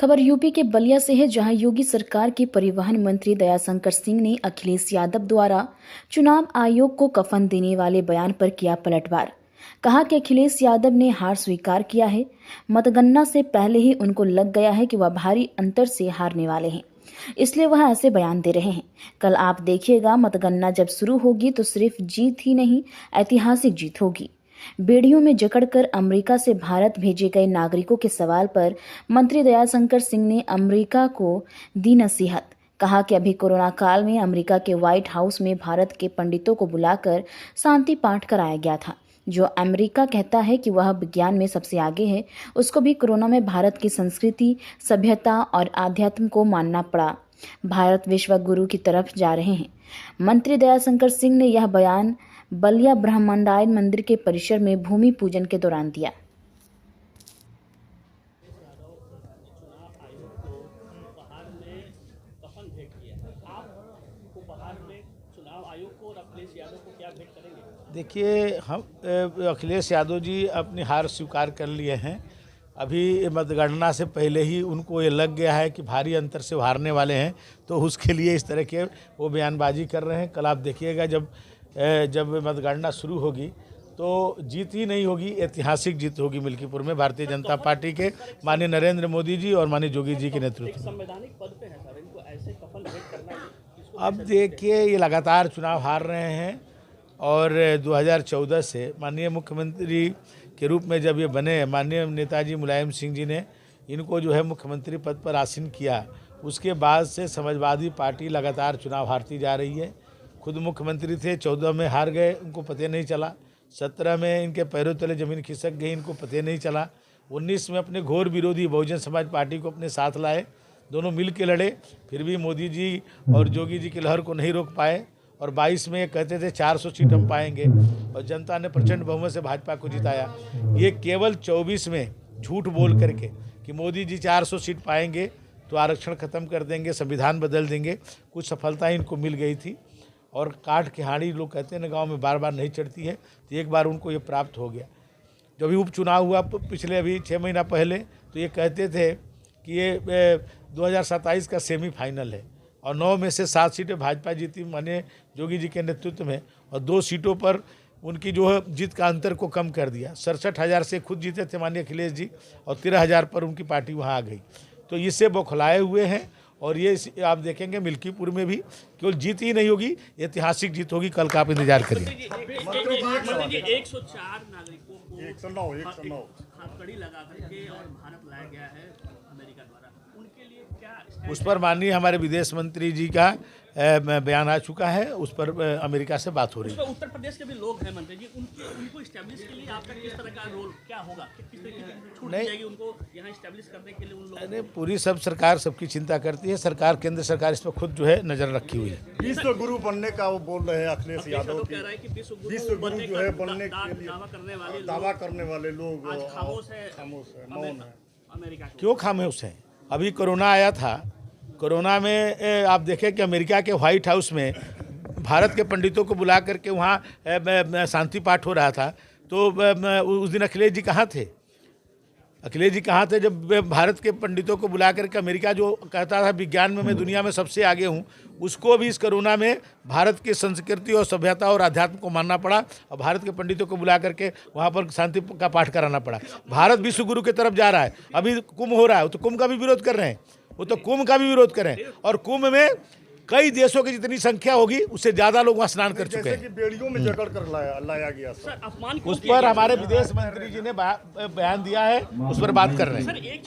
खबर यूपी के बलिया से है, जहां योगी सरकार के परिवहन मंत्री दयाशंकर सिंह ने अखिलेश यादव द्वारा चुनाव आयोग को कफन देने वाले बयान पर किया पलटवार। कहा कि अखिलेश यादव ने हार स्वीकार किया है। मतगणना से पहले ही उनको लग गया है कि वह भारी अंतर से हारने वाले हैं, इसलिए वह ऐसे बयान दे रहे हैं। कल आप देखिएगा, मतगणना जब शुरू होगी तो सिर्फ जीत ही नहीं, ऐतिहासिक जीत होगी। बेड़ियों में जकड़कर अमेरिका से भारत भेजे गए नागरिकों के सवाल पर मंत्री दयाशंकर सिंह ने अमेरिका को दी नसीहत। कहा कि अभी कोरोना काल में अमेरिका के व्हाइट हाउस में भारत के पंडितों को बुलाकर शांति पाठ कराया गया था। जो अमेरिका कहता है कि वह विज्ञान में सबसे आगे है, उसको भी कोरोना में भारत की संस्कृति, सभ्यता और आध्यात्म को मानना पड़ा। भारत विश्व गुरु की तरफ जा रहे हैं। मंत्री दयाशंकर सिंह ने यह बयान बलिया ब्रह्मांडायन मंदिर के परिसर में भूमि पूजन के दौरान दिया। देखिए, हम अखिलेश यादव जी अपनी हार स्वीकार कर लिए हैं। अभी मतगणना से पहले ही उनको ये लग गया है कि भारी अंतर से हारने वाले हैं, तो उसके लिए इस तरह के वो बयानबाजी कर रहे हैं। कल आप देखिएगा, जब मतगणना शुरू होगी तो जीत ही नहीं होगी, ऐतिहासिक जीत होगी मिल्कीपुर में भारतीय जनता पार्टी के माननीय नरेंद्र मोदी जी और माननीय योगी जी के नेतृत्व में। अब देखिए, ये लगातार चुनाव हार रहे हैं और 2014 से माननीय मुख्यमंत्री के रूप में जब ये बने, माननीय नेताजी मुलायम सिंह जी ने इनको जो है मुख्यमंत्री पद पर आसीन किया, उसके बाद से समाजवादी पार्टी लगातार चुनाव हारती जा रही है। खुद मुख्यमंत्री थे, 14 में हार गए, उनको पता नहीं चला। 17 में इनके पैरों तले ज़मीन खिसक गई, इनको पता नहीं चला। 19 में अपने घोर विरोधी बहुजन समाज पार्टी को अपने साथ लाए, दोनों मिल के लड़े, फिर भी मोदी जी और योगी जी की लहर को नहीं रोक पाए। और 22 में कहते थे 400 सीट हम पाएंगे, और जनता ने प्रचंड बहुमत से भाजपा को जिताया। ये केवल 24 में झूठ बोल करके कि मोदी जी 400 सीट पाएंगे तो आरक्षण खत्म कर देंगे, संविधान बदल देंगे, कुछ सफलता इनको मिल गई थी। और काठ की हांडी लोग कहते हैं ना, गांव में बार बार नहीं चढ़ती है, तो एक बार उनको ये प्राप्त हो गया। जब भी उपचुनाव हुआ पिछले अभी 6 महीना पहले, तो ये कहते थे कि ये 2027 का सेमीफाइनल है, और 9 में से 7 सीटें भाजपा जीती माननीय योगी जी के नेतृत्व में, और 2 सीटों पर उनकी जो है जीत का अंतर को कम कर दिया। 67,000 से खुद जीते थे माननीय अखिलेश जी, और 13,000 पर उनकी पार्टी वहाँ आ गई। तो इससे बौखलाए हुए हैं, और ये आप देखेंगे मिल्कीपुर में भी केवल जीत ही नहीं होगी, ऐतिहासिक जीत होगी। कल का आप इंतजार करिए। 104 नागरिकों को 109 हथकड़ी लगा करके और भारत लाया गया है अमेरिका द्वारा, उनके लिए क्या उस पर माननीय हमारे विदेश मंत्री जी का बयान आ चुका है, उस पर अमेरिका से बात हो रही है। उत्तर प्रदेश के भी लोग हैं मंत्री जी, उनको इस्टेब्लिश के लिए आपका किस तरह का रोल क्या होगा, किस तरह की छूट दी जाएगी उनको यहाँ इस्टेब्लिश करने के लिए उन लोगों? अरे पूरी सरकार सबकी चिंता करती है। सरकार, केंद्र सरकार इस पर खुद जो है नजर रखी हुई है। विश्व गुरु बनने का वो बोल रहे हैं अखिलेश यादव, कह रहा है कि विश्व गुरु जो है बनने के लिए दावा करने वाले लोग आज खामोश है, मौन है। अमेरिका क्यों खामोश हैं? अभी कोरोना आया था, कोरोना में आप देखें कि अमेरिका के व्हाइट हाउस में भारत के पंडितों को बुला करके वहाँ शांति पाठ हो रहा था, तो उस दिन अखिलेश जी कहाँ थे? अखिलेश जी कहाँ थे जब भारत के पंडितों को बुला करके अमेरिका जो कहता था विज्ञान में मैं दुनिया में सबसे आगे हूँ, उसको भी इस कोरोना में भारत की संस्कृति और सभ्यता और अध्यात्म को मानना पड़ा, और भारत के पंडितों को बुला करके वहाँ पर शांति का पाठ कराना पड़ा। भारत विश्व गुरु की तरफ जा रहा है। अभी कुंभ हो रहा है, तो कुंभ का भी विरोध कर रहे हैं, वो तो कुंभ का भी विरोध करें। और कुंभ में कई देशों की जितनी संख्या होगी उससे ज्यादा लोग वहाँ स्नान कर चुके हैं। बेड़ियों में जकड़ कर लाया गया सर, अपमान उस पर हमारे विदेश मंत्री जी ने बयान दिया है, उस पर बात कर रहे हैं।